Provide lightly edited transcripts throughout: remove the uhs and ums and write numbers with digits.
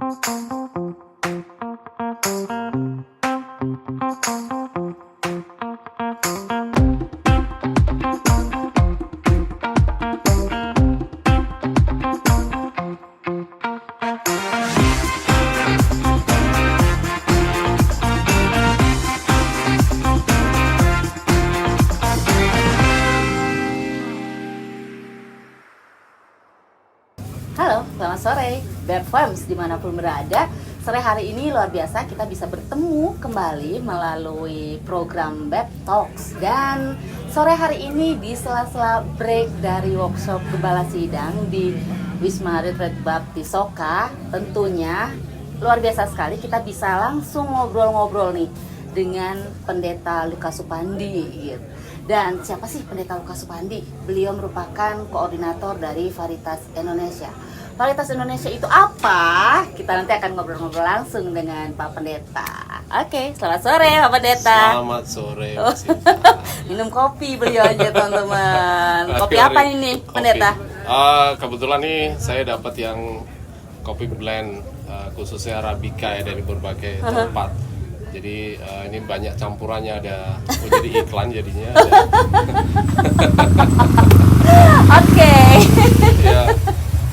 Halo, selamat sore, Bepfams dimanapun berada. Sore hari ini luar biasa kita bisa bertemu kembali melalui program Beb Talks. Dan sore hari ini di sela-sela break dari workshop Gembala Sidang di Wisma Retreat Baptis Soka, tentunya luar biasa sekali kita bisa langsung ngobrol-ngobrol nih dengan Pendeta Lukas Supandi gitu. Dan siapa sih Pendeta Lukas Supandi? Beliau merupakan koordinator dari Veritas Indonesia. Veritas Indonesia itu apa? Kita nanti akan ngobrol-ngobrol langsung dengan Pak Pendeta. Oke, selamat sore Pak Pendeta. Selamat sore. Minum kopi beliau aja teman-teman. Kopi apa ini Pendeta? Kebetulan nih saya dapat yang kopi blend khususnya Arabica ya dari berbagai tempat. Jadi ini banyak campurannya, ada jadi iklan jadinya. Oke. Ya.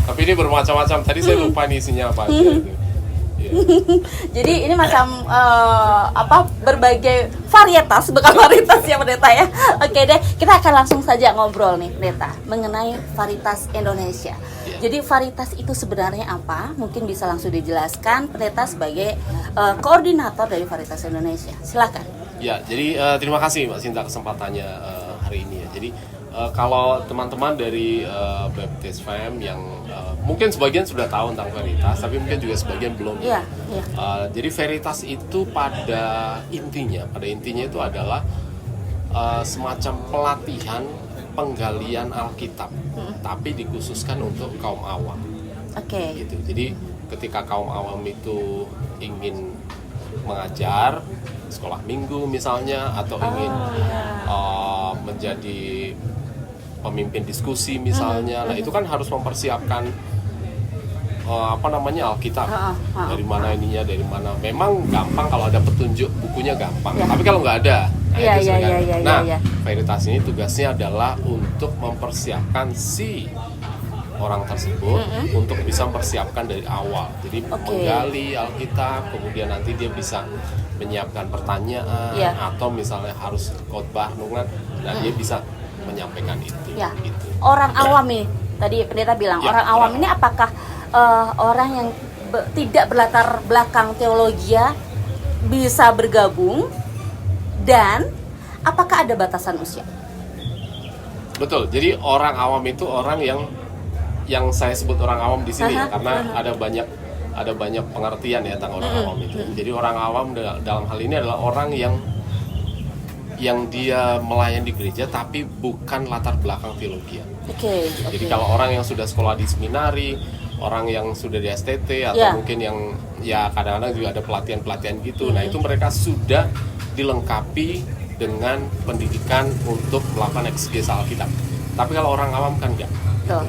Tapi ini bermacam-macam. Tadi saya lupa nih isinya apa aja itu. Ya. Jadi ini macam berbagai varietas, bukan varietas ya Pendeta ya. Oke deh, kita akan langsung saja ngobrol nih Pendeta mengenai Veritas Indonesia. Jadi Veritas itu sebenarnya apa? Mungkin bisa langsung dijelaskan Pendeta sebagai koordinator dari Veritas Indonesia. Silakan. Ya, jadi terima kasih Mbak Sinta kesempatannya hari ini ya. Jadi kalau teman-teman dari Baptist Fam yang mungkin sebagian sudah tahu tentang Veritas, tapi mungkin juga sebagian belum. Iya. Jadi Veritas itu pada intinya itu adalah semacam pelatihan penggalian Alkitab, tapi dikhususkan untuk kaum awam. Oke. Gitu. Jadi ketika kaum awam itu ingin mengajar sekolah minggu misalnya, atau ingin menjadi pemimpin diskusi misalnya, nah itu kan harus mempersiapkan Alkitab. Dari mana ininya, dari mana. Memang gampang kalau ada petunjuk bukunya gampang, tapi kalau nggak ada, Veritas ini tugasnya adalah untuk mempersiapkan si orang tersebut untuk bisa mempersiapkan dari awal. Jadi menggali Alkitab, kemudian nanti dia bisa menyiapkan pertanyaan, atau misalnya harus khotbah renungan, dan dia bisa menyampaikan itu. Gitu. Orang awam nih, tadi Pendeta bilang orang awam ini apakah orang yang tidak berlatar belakang teologi bisa bergabung, dan apakah ada batasan usia? Betul. Jadi orang awam itu orang yang saya sebut orang awam di sini ya, karena ada banyak pengertian ya tentang orang awam itu. Jadi orang awam dalam hal ini adalah orang yang dia melayani di gereja tapi bukan latar belakang teologi. Jadi kalau orang yang sudah sekolah di seminari, orang yang sudah di STT, atau mungkin yang ya kadang-kadang juga ada pelatihan-pelatihan gitu. Nah, itu mereka sudah dilengkapi dengan pendidikan untuk melakukan eksegesa Alkitab. Tapi kalau orang awam kan enggak.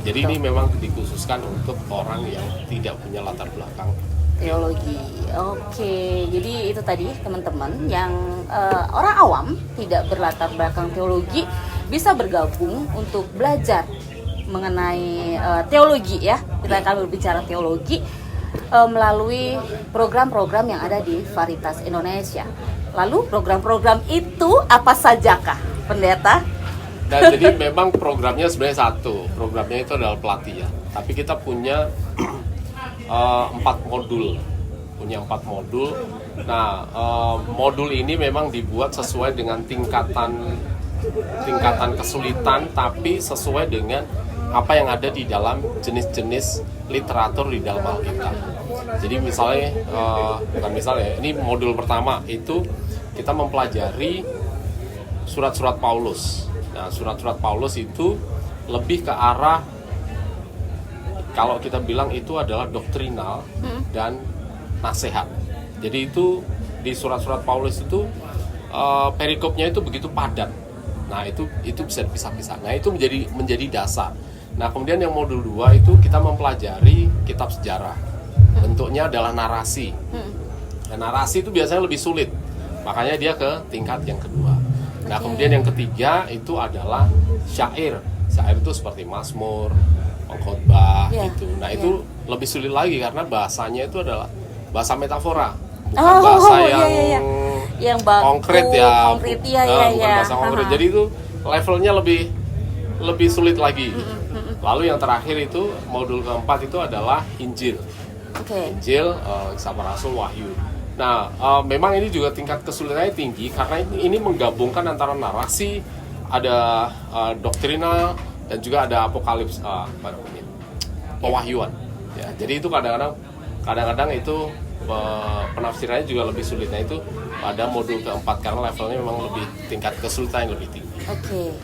Jadi ini memang dikhususkan untuk orang yang tidak punya latar belakang teologi. Oke, jadi itu tadi teman-teman yang orang awam tidak berlatar belakang teologi bisa bergabung untuk belajar mengenai teologi ya. Kita akan berbicara teologi melalui program-program yang ada di Veritas Indonesia. Lalu program-program itu apa sajakah, Pendeta? Dan jadi memang programnya sebenarnya satu. Programnya itu adalah pelatihan. Tapi kita punya 4 modul. Nah, modul ini memang dibuat sesuai dengan tingkatan kesulitan, tapi sesuai dengan apa yang ada di dalam jenis-jenis literatur di dalam Alkitab. Jadi ini modul pertama itu kita mempelajari surat-surat Paulus. Nah, surat-surat Paulus itu lebih ke arah, kalau kita bilang itu adalah doktrinal dan nasihat. Jadi itu di surat-surat Paulus itu perikopnya itu begitu padat. Nah, itu bisa dipisah-pisah. Nah, itu menjadi dasar. Nah, kemudian yang modul 2 itu kita mempelajari kitab sejarah. bentuknya adalah narasi. Dan narasi itu biasanya lebih sulit, makanya dia ke tingkat yang kedua. Nah, kemudian yang ketiga itu adalah syair. Syair itu seperti mazmur, pengkhotbah gitu. Nah, itu lebih sulit lagi karena bahasanya itu adalah bahasa metafora, bukan bahasa yang baku, konkret bukan bahasa konkret. Jadi itu levelnya lebih sulit lagi. Lalu yang terakhir itu modul keempat itu adalah Injil. Injil, Kisah Para Rasul, Wahyu. Nah, memang ini juga tingkat kesulitannya tinggi karena ini menggabungkan antara narasi, ada doktrinal, dan juga ada apokalips, pewahyuan. Ya, jadi itu kadang-kadang itu penafsirannya juga lebih sulit. Nah, itu pada modul keempat karena levelnya memang lebih tingkat kesulitan yang lebih tinggi.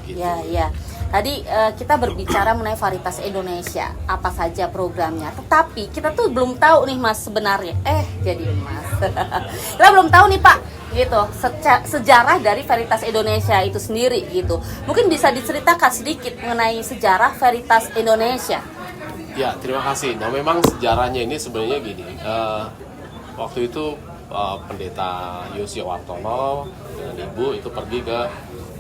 Gitu. Ya. Tadi kita berbicara mengenai Veritas Indonesia, apa saja programnya. Tetapi kita tuh belum tahu nih Mas sebenarnya. Jadi Mas, kita belum tahu nih Pak, gitu. Sejarah dari Veritas Indonesia itu sendiri, gitu. Mungkin bisa diceritakan sedikit mengenai sejarah Veritas Indonesia. Ya, terima kasih. Nah, memang sejarahnya ini sebenarnya gini. Waktu itu pendeta Yosio Wartono dengan ibu itu pergi ke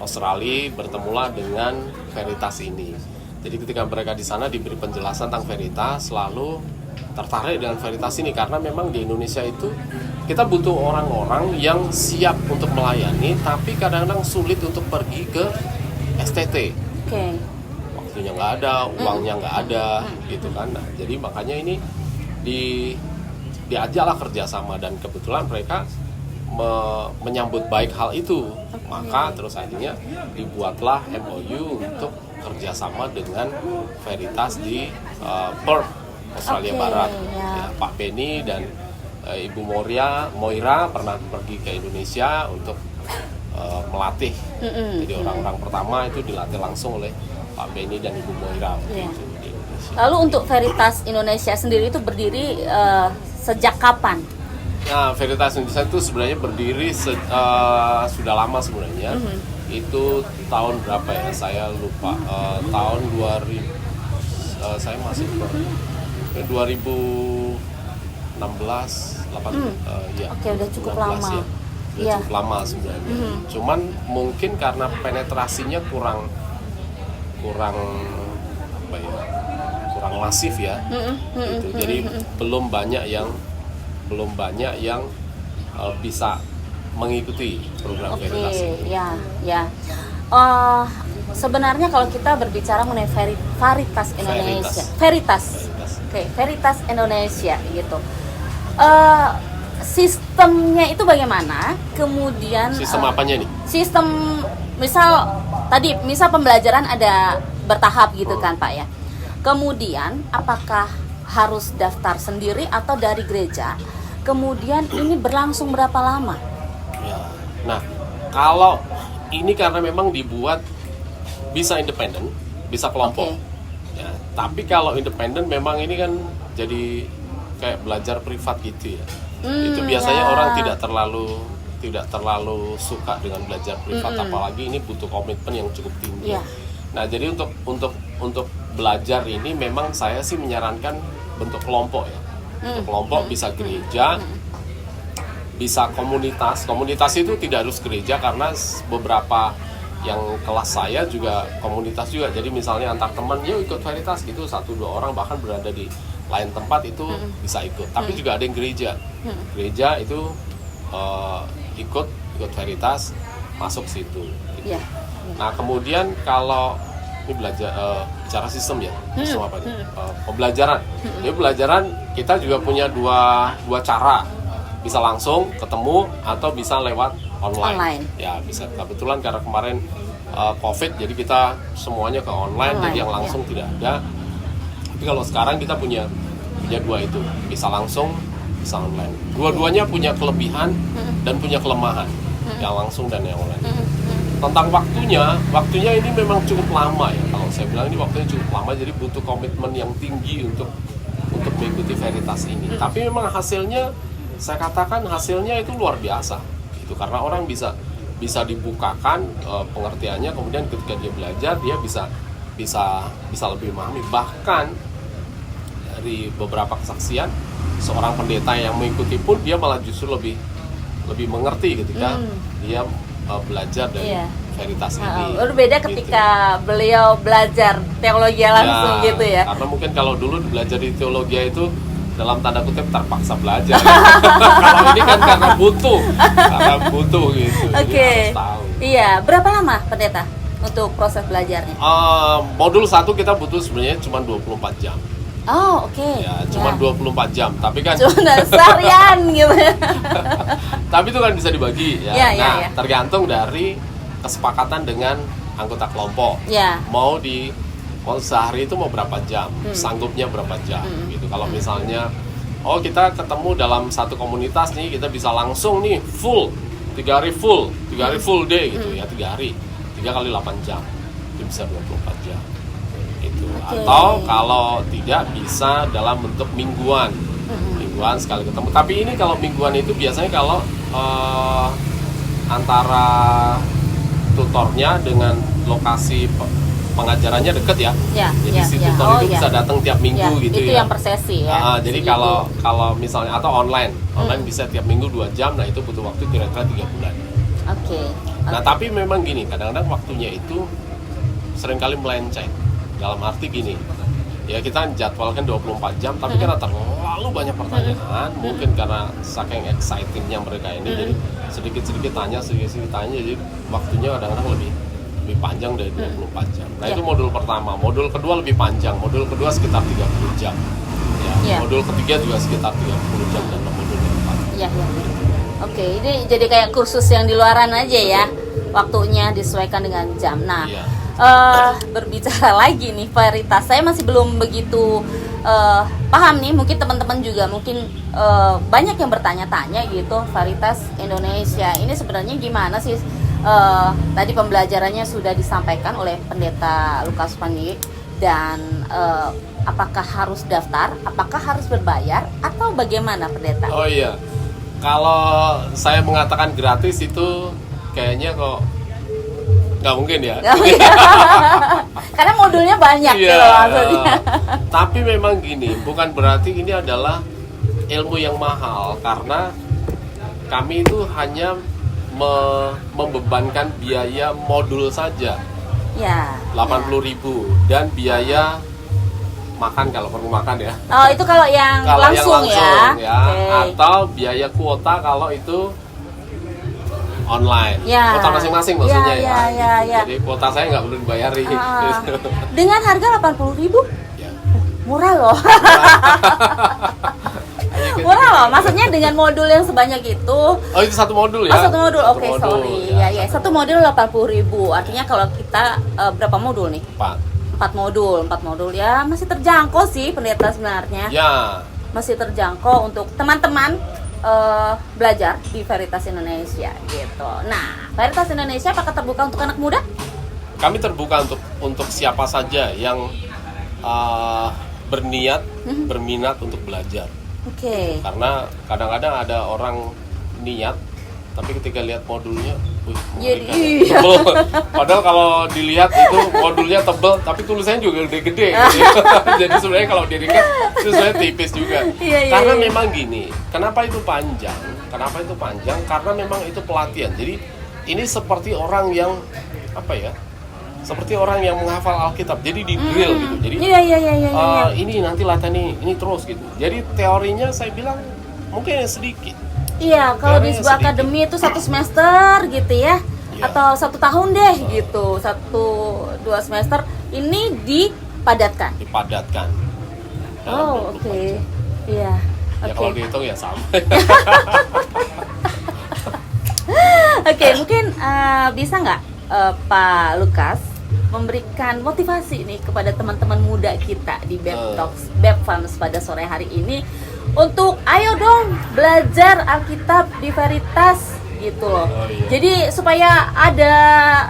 Australia, bertemulah dengan Veritas ini. Jadi ketika mereka di sana diberi penjelasan tentang Veritas, lalu tertarik dengan Veritas ini karena memang di Indonesia itu kita butuh orang-orang yang siap untuk melayani, tapi kadang-kadang sulit untuk pergi ke STT. Waktunya nggak ada, uangnya nggak ada, gitu kan. Nah, jadi makanya ini diajaklah kerjasama dan kebetulan mereka menyambut baik hal itu, maka terus akhirnya dibuatlah MOU untuk kerjasama dengan Veritas di Perth, Australia Barat. Ya, Pak Benny dan Ibu Moira pernah pergi ke Indonesia untuk melatih. Jadi orang-orang pertama itu dilatih langsung oleh Pak Benny dan Ibu Moira. Lalu untuk Veritas Indonesia sendiri itu berdiri sejak kapan? Nah, Veritas Indonesia itu sebenarnya berdiri sudah lama sebenarnya. Itu tahun berapa ya? Saya lupa. Tahun 2000, saya masih 2016, 18. Udah cukup 16, lama. Ya. Cukup lama sebenarnya. Cuman mungkin karena penetrasinya kurang masif ya. Gitu. Jadi belum banyak yang bisa mengikuti program Veritas ini. Sebenarnya kalau kita berbicara mengenai Veritas Indonesia, Veritas Indonesia gitu. Sistemnya itu bagaimana? Kemudian sistem apanya nih? Sistem misal pembelajaran ada bertahap gitu kan Pak ya. Kemudian apakah harus daftar sendiri atau dari gereja? Kemudian ini berlangsung berapa lama? Ya. Nah, kalau ini karena memang dibuat bisa independen, bisa kelompok. Ya, tapi kalau independen memang ini kan jadi kayak belajar privat gitu ya. Itu biasanya orang tidak terlalu suka dengan belajar privat, apalagi ini butuh komitmen yang cukup tinggi. Nah, jadi untuk belajar ini memang saya sih menyarankan bentuk kelompok ya. Untuk kelompok bisa gereja, bisa komunitas. Komunitas itu tidak harus gereja karena beberapa yang kelas saya juga komunitas juga. Jadi misalnya antar teman, yuk ikut Veritas gitu, 1-2 orang bahkan berada di lain tempat itu bisa ikut. Tapi juga ada yang gereja. Gereja itu ikut Veritas, masuk situ. Gitu. Nah, kemudian kalau ini belajar bicara sistem ya, sistem apa nih? Pembelajaran. Jadi pembelajaran kita juga punya dua cara, bisa langsung ketemu atau bisa lewat online. Ya bisa. Kebetulan karena kemarin COVID, jadi kita semuanya ke online. Jadi yang langsung tidak ada. Tapi kalau sekarang kita punya dua itu, bisa langsung, bisa online. Dua-duanya punya kelebihan dan punya kelemahan, yang langsung dan yang online. Tentang waktunya ini memang cukup lama ya. Kalau saya bilang ini waktunya cukup lama, jadi butuh komitmen yang tinggi untuk mengikuti Veritas ini. Tapi memang hasilnya, saya katakan hasilnya itu luar biasa. Itu karena orang bisa dibukakan pengertiannya, kemudian ketika dia belajar dia bisa lebih memahami. Bahkan dari beberapa kesaksian seorang pendeta yang mengikuti pun dia malah justru lebih mengerti ketika dia belajar dari Veritas ini. Berbeda ketika beliau belajar teologi langsung gitu ya. Karena mungkin kalau dulu belajar di teologi itu dalam tanda kutip terpaksa belajar. Kalau ini kan karena butuh gitu. Oke. Harus tahu. Iya, berapa lama pendeta untuk proses belajarnya? Modul 1 kita butuh sebenarnya cuma 24 jam. Oh, oke. Ya, cuma 24 jam, tapi kan cuma seharian gitu. Tapi itu kan bisa dibagi ya. Ya. Tergantung dari kesepakatan dengan anggota kelompok. Ya. Mau sehari itu mau berapa jam, sanggupnya berapa jam gitu. Kalau misalnya kita ketemu dalam satu komunitas nih, kita bisa langsung nih full 3 hari full day gitu ya, 3 hari 3 kali 8 jam itu bisa 24 jam itu. Atau kalau tidak bisa dalam bentuk mingguan sekali ketemu. Tapi ini kalau mingguan itu biasanya kalau antara tutornya dengan lokasi pengajarannya deket ya. Jadi si tutor itu bisa datang tiap minggu gitu itu ya. Yang per sesi ya. Jadi kalau misalnya atau online bisa tiap minggu 2 jam. Nah itu butuh waktu kira-kira 3 bulan. Oke. Nah tapi memang gini, kadang-kadang waktunya itu seringkali melenceng. Dalam arti gini, ya kita jadwalkan 24 jam, tapi karena terlalu banyak pertanyaan, mungkin karena saking excitingnya mereka ini, jadi sedikit-sedikit tanya, jadi waktunya kadang-kadang lebih panjang dari 24 jam. Nah itu modul pertama. Modul kedua lebih panjang, modul kedua sekitar 30 jam. Modul ketiga juga sekitar 30 jam dan modul keempat. Oke, ini jadi kayak kursus yang di luaran aja ya, waktunya disesuaikan dengan jam. Nah, berbicara lagi nih Veritas, saya masih belum begitu paham nih, mungkin teman-teman juga mungkin banyak yang bertanya-tanya gitu. Veritas Indonesia ini sebenarnya gimana sih? Tadi pembelajarannya sudah disampaikan oleh Pendeta Lukas Pangi, dan apakah harus daftar, apakah harus berbayar, atau bagaimana Pendeta? Oh iya, kalau saya mengatakan gratis itu kayaknya kok nggak mungkin ya. Karena modulnya banyak gitu maksudnya. Tapi memang gini, bukan berarti ini adalah ilmu yang mahal, karena kami itu hanya membebankan biaya modul saja. 80.000 dan biaya makan kalau perlu makan ya. Oh, itu kalau yang langsung ya. Okay. Atau biaya kuota kalau itu online. Kuota masing-masing maksudnya ya. Jadi kuota saya nggak perlu dibayari. Dengan harga 80.000? Murah loh. Murah loh, maksudnya dengan modul yang sebanyak itu. Oh, itu satu modul ya? Satu modul, oke, sorry. Satu modul 80.000. Artinya kalau kita berapa modul nih? 4 modul ya, masih terjangkau sih Pendeta sebenarnya. Masih terjangkau untuk teman-teman belajar di Veritas Indonesia gitu. Nah, Veritas Indonesia apakah terbuka untuk anak muda? Kami terbuka untuk siapa saja yang berminat untuk belajar. Oke. Karena kadang-kadang ada orang niat, tapi ketika lihat modulnya, tebel. Padahal kalau dilihat itu modulnya tebel, tapi tulisannya juga gede-gede. Jadi sebenarnya kalau dirikan itu sebenarnya tipis juga. Karena memang gini, kenapa itu panjang? Karena memang itu pelatihan. Jadi ini seperti orang yang seperti orang yang menghafal Alkitab, jadi di drill gitu. Jadi ini nanti latihan ini terus gitu. Jadi teorinya saya bilang mungkin sedikit. Iya, kalau di sebuah akademi itu 1 semester gitu ya, atau 1 tahun deh gitu, 1-2 semester. Ini dipadatkan. Oh, oke. Iya. Kalau dihitung ya sama. Oke, mungkin bisa nggak Pak Lukas memberikan motivasi nih kepada teman-teman muda kita di BepTalks, BepFams pada sore hari ini untuk ayo dong belajar Alkitab di Veritas gitu loh. Jadi supaya ada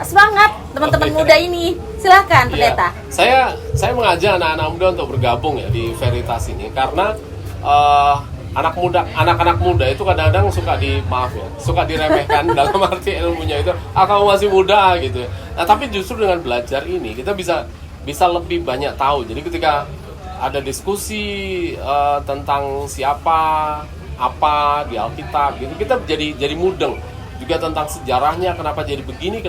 semangat teman-teman muda ini. Silakan Pendeta. Saya mengajak anak-anak muda untuk bergabung ya di Veritas ini karena anak-anak muda itu kadang-kadang suka diremehkan dalam arti ilmunya itu, kamu masih muda gitu. Nah, tapi justru dengan belajar ini kita bisa lebih banyak tahu. Jadi ketika ada diskusi tentang siapa, apa di Alkitab gitu. Kita jadi mudeng juga tentang sejarahnya, kenapa jadi begini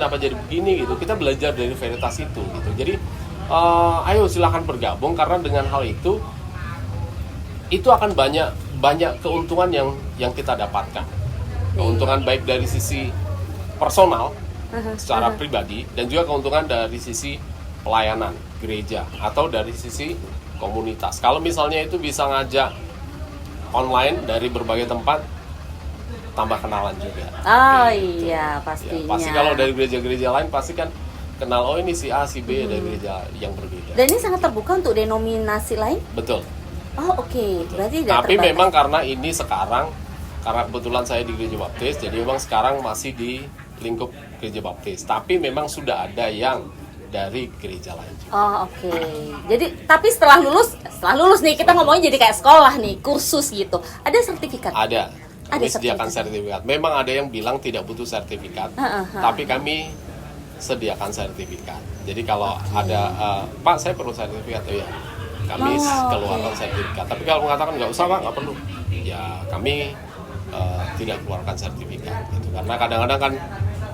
gitu. Kita belajar dari Veritas itu gitu. Jadi ayo silakan bergabung, karena dengan hal itu akan banyak keuntungan yang kita dapatkan. Keuntungan baik dari sisi personal secara pribadi, dan juga keuntungan dari sisi pelayanan gereja atau dari sisi komunitas. Kalau misalnya itu bisa ngajak online dari berbagai tempat, tambah kenalan juga. Oh gitu. iya, pastinya. Ya, pasti kalau dari gereja-gereja lain pasti kan kenal, oh ini si A, si B dari gereja yang berbeda. Dan ini sangat terbuka untuk denominasi lain? Betul. Oh oke. Berarti tidak Tapi terbatas. memang karena ini sekarang, karena kebetulan saya di gereja baptis, jadi memang sekarang masih di lingkup gereja baptis. Tapi memang sudah ada yang dari gereja lain juga. Oh oke. Jadi tapi setelah lulus nih, kita ngomongnya jadi kayak sekolah nih, kursus gitu. Ada sertifikat? Ada. Kami Ada sediakan sertifikat. Memang ada yang bilang tidak butuh sertifikat, tapi kami sediakan sertifikat. Jadi kalau ada, Pak saya perlu sertifikat, oh ya kami keluarkan sertifikat. Tapi kalau mengatakan nggak usah Pak, nggak perlu, ya kami tidak keluarkan sertifikat. Gitu. Karena kadang-kadang kan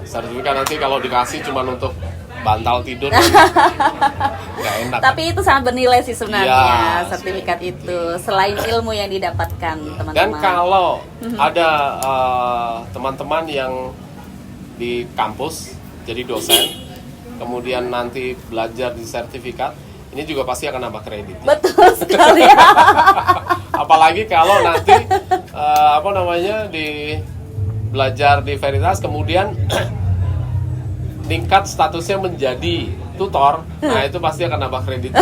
sertifikat nanti kalau dikasih cuma untuk bantal tidur, nggak enak. Tapi itu sangat bernilai sih sebenarnya, Ya, sertifikat itu. Selain ilmu yang didapatkan teman-teman. Dan kalau ada teman-teman yang di kampus jadi dosen, kemudian nanti belajar di sertifikat, ini juga pasti akan nambah kredit. Betul sekali. Apalagi kalau nanti di belajar di Veritas, kemudian tingkat statusnya menjadi tutor, nah itu pasti akan nambah kredit.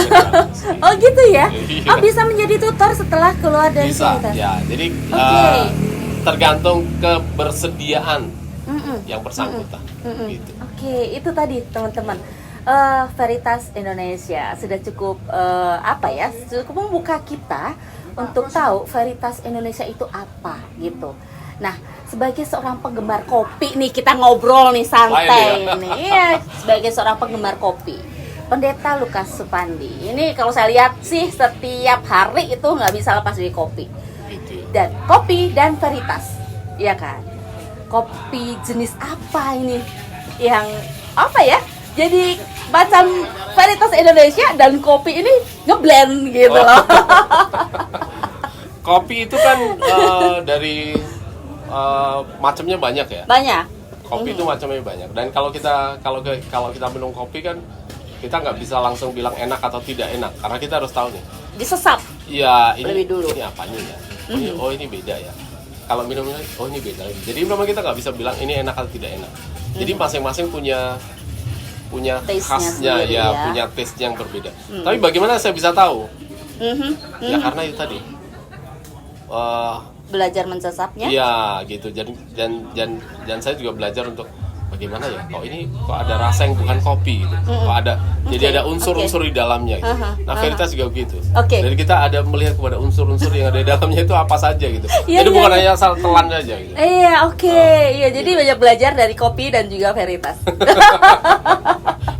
Oh gitu ya? Iya. Oh bisa menjadi tutor setelah keluar dari Bisa, Veritas? ya. Jadi Oke. tergantung kebersediaan yang bersangkutan. Gitu. Oke, itu tadi teman-teman. Veritas Indonesia sudah cukup cukup membuka kita untuk tahu Veritas Indonesia itu apa gitu. Nah, sebagai seorang penggemar kopi nih, kita ngobrol nih santai nih. Iya, sebagai seorang penggemar kopi, Pendeta Lukas Supandi ini kalau saya lihat sih setiap hari itu nggak bisa lepas dari kopi. Gitu. Dan kopi dan Veritas, iya kan? Kopi jenis apa ini yang apa ya? Jadi macam Veritas Indonesia dan kopi ini ngeblend gitu loh. Kopi itu kan dari macamnya banyak ya. Banyak. Kopi itu macamnya banyak. Dan kalau kita minum kopi kan kita nggak bisa langsung bilang enak atau tidak enak, karena kita harus tahu nih. Disesap. Ya Lebih dulu. ini apanya ya? Oh ini beda ya. Kalau minumnya, oh ini beda. Jadi memang kita nggak bisa bilang ini enak atau tidak enak. Jadi masing-masing punya Taste-nya khasnya sendiri, ya, ya. punya taste yang berbeda. Tapi bagaimana saya bisa tahu? Ya karena itu tadi. Belajar mencesapnya. Iya gitu. Dan saya juga belajar untuk bagaimana ya. Kok ini ada rasa yang bukan kopi gitu. Kok ada jadi ada unsur-unsur di dalamnya gitu. Nah, Veritas juga begitu. Jadi kita ada melihat kepada unsur-unsur yang ada di dalamnya itu apa saja gitu. Iya, Jadi iya, bukan iya. hanya asal telan aja gitu. Iya, oke. Iya, jadi banyak belajar dari kopi dan juga Veritas.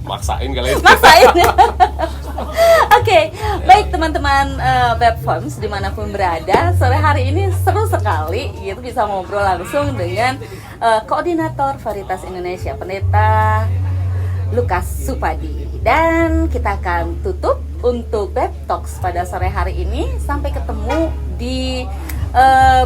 Maksain kali itu. Maksain. Oke, baik teman-teman Webforms dimanapun berada, sore hari ini seru sekali gitu bisa ngobrol langsung dengan koordinator Veritas Indonesia, Pendeta Lukas Supandi. Dan kita akan tutup untuk Web Talks pada sore hari ini. Sampai ketemu di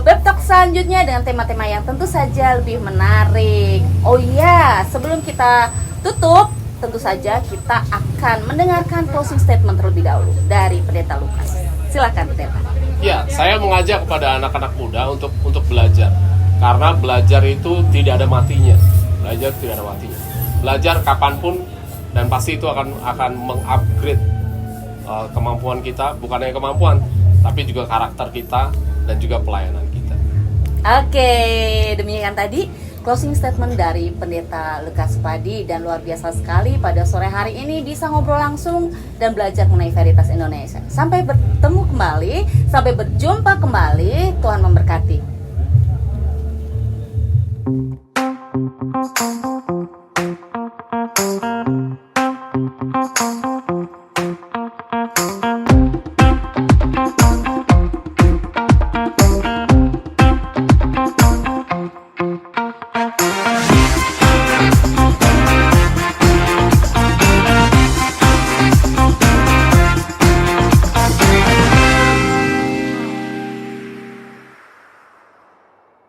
Web Talks selanjutnya dengan tema-tema yang tentu saja lebih menarik. Oh iya, sebelum kita tutup, tentu saja kita akan mendengarkan closing statement terlebih dahulu dari Pendeta Lukas. Silakan Pendeta. Ya, saya mengajak kepada anak-anak muda untuk belajar. Karena belajar itu tidak ada matinya. Belajar tidak ada matinya. Belajar kapanpun, dan pasti itu akan mengupgrade kemampuan kita, bukan hanya kemampuan, tapi juga karakter kita dan juga pelayanan kita. Oke, demikian tadi closing statement dari Pendeta Lukas Supandi. Dan luar biasa sekali pada sore hari ini bisa ngobrol langsung dan belajar mengenai Veritas Indonesia. Sampai bertemu kembali, sampai berjumpa kembali. Tuhan memberkati.